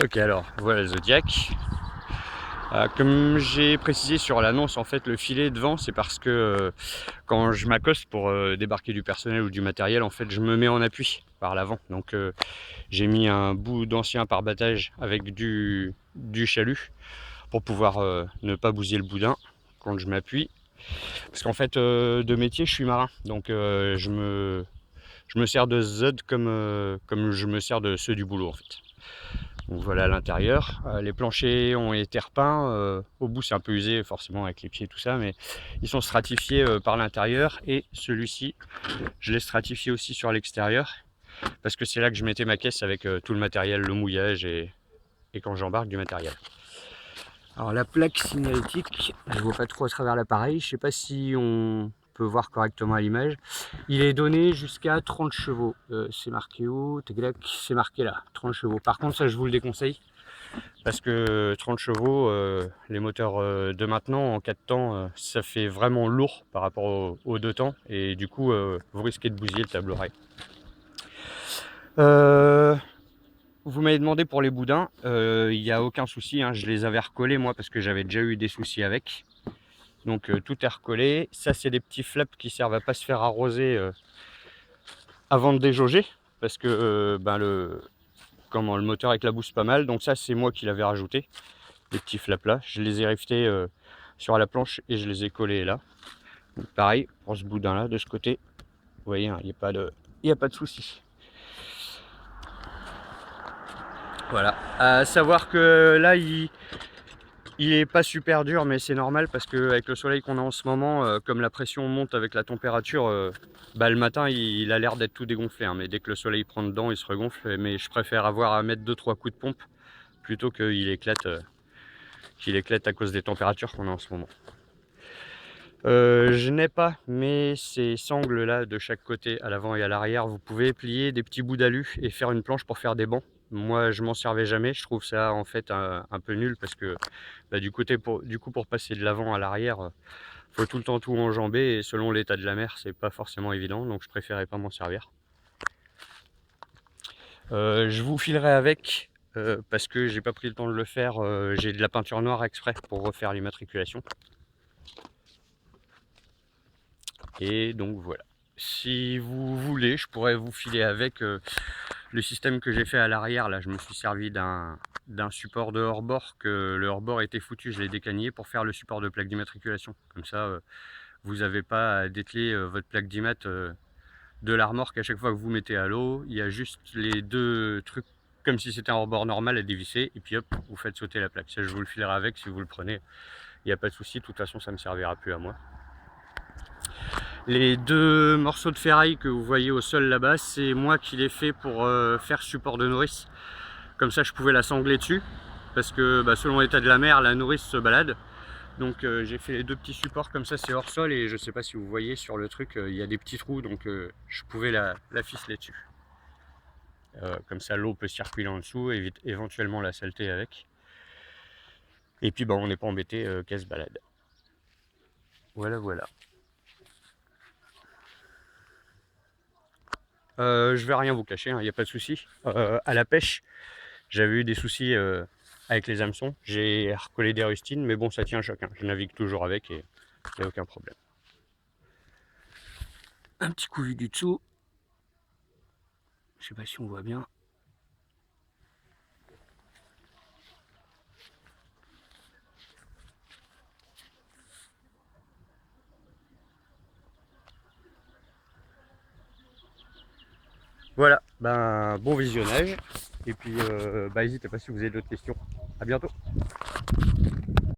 Ok, alors voilà le Zodiac. Comme j'ai précisé sur l'annonce, en fait, le filet devant, c'est parce que quand je m'accoste pour débarquer du personnel ou du matériel, en fait, je me mets en appui par l'avant. Donc, j'ai mis un bout d'ancien pare-battage avec du chalut pour pouvoir ne pas bousiller le boudin quand je m'appuie. Parce qu'en fait, de métier, je suis marin. Donc, je me sers de Z comme je me sers de ceux du boulot, en fait. Donc voilà l'intérieur. Les planchers ont été repeints. Au bout, c'est un peu usé, forcément, avec les pieds et tout ça, mais ils sont stratifiés par l'intérieur. Et celui-ci, je l'ai stratifié aussi sur l'extérieur, parce que c'est là que je mettais ma caisse avec tout le matériel, le mouillage et quand j'embarque du matériel. Alors la plaque signalétique, je vois pas trop à travers l'appareil. Je sais pas si on peut voir correctement à l'image. Il est donné jusqu'à 30 chevaux. C'est marqué où? C'est marqué là, 30 chevaux. Par contre, ça, je vous le déconseille. Parce que 30 chevaux, les moteurs de maintenant, en 4 temps, ça fait vraiment lourd par rapport aux 2 temps. Et du coup, vous risquez de bousiller le tableau-rail. Vous m'avez demandé pour les boudins, il n'y a aucun souci, hein, je les avais recollés moi parce que j'avais déjà eu des soucis avec. Donc tout est recollé. Ça, c'est des petits flaps qui servent à pas se faire arroser avant de déjauger. Parce que le moteur éclabousse pas mal. Donc ça, c'est moi qui l'avais rajouté. Les petits flaps là. Je les ai riftés sur la planche et je les ai collés là. Donc, pareil pour ce boudin là de ce côté. Vous voyez, hein, il n'y a pas de souci. Voilà. À savoir que là, il est pas super dur, mais c'est normal parce que avec le soleil qu'on a en ce moment, comme la pression monte avec la température, le matin il a l'air d'être tout dégonflé, hein, mais dès que le soleil prend dedans, il se regonfle. Mais je préfère avoir à mettre 2-3 coups de pompe plutôt qu'il éclate à cause des températures qu'on a en ce moment. Je n'ai pas, mais ces sangles là de chaque côté, à l'avant et à l'arrière, vous pouvez plier des petits bouts d'alu et faire une planche pour faire des bancs. Moi, je m'en servais jamais. Je trouve ça en fait un peu nul parce que du coup, pour passer de l'avant à l'arrière, faut tout le temps tout enjamber et selon l'état de la mer, c'est pas forcément évident. Donc, je préférais pas m'en servir. Je vous filerai avec parce que j'ai pas pris le temps de le faire. J'ai de la peinture noire exprès pour refaire l'immatriculation. Et donc voilà. Si vous voulez, je pourrais vous filer avec le système que j'ai fait à l'arrière. Là, je me suis servi d'un support de hors-bord, que le hors-bord était foutu, je l'ai décagné pour faire le support de plaque d'immatriculation. Comme ça, vous n'avez pas à dételer votre plaque d'immat de la remorque à chaque fois que vous mettez à l'eau. Il y a juste les deux trucs comme si c'était un hors-bord normal à dévisser et puis hop, vous faites sauter la plaque. Ça, je vous le filerai avec si vous le prenez. Il n'y a pas de souci, de toute façon, ça ne me servira plus à moi. Les deux morceaux de ferraille que vous voyez au sol là-bas, c'est moi qui l'ai fait pour faire support de nourrice. Comme ça, je pouvais la sangler dessus. Parce que selon l'état de la mer, la nourrice se balade. Donc j'ai fait les deux petits supports comme ça, c'est hors sol. Et je sais pas si vous voyez sur le truc, il y a des petits trous. Donc je pouvais la ficeler dessus. Comme ça, l'eau peut circuler en dessous, évite éventuellement la saleté avec. Et puis on n'est pas embêté qu'elle se balade. Voilà, voilà. Je vais rien vous cacher, il n'y a pas de souci. À la pêche, j'avais eu des soucis avec les hameçons. J'ai recollé des rustines, mais bon, ça tient à chacun. Je navigue toujours avec et il n'y a aucun problème. Un petit coup vu du dessous. Je sais pas si on voit bien. Voilà, bon visionnage. Et puis, n'hésitez pas si vous avez d'autres questions. À bientôt.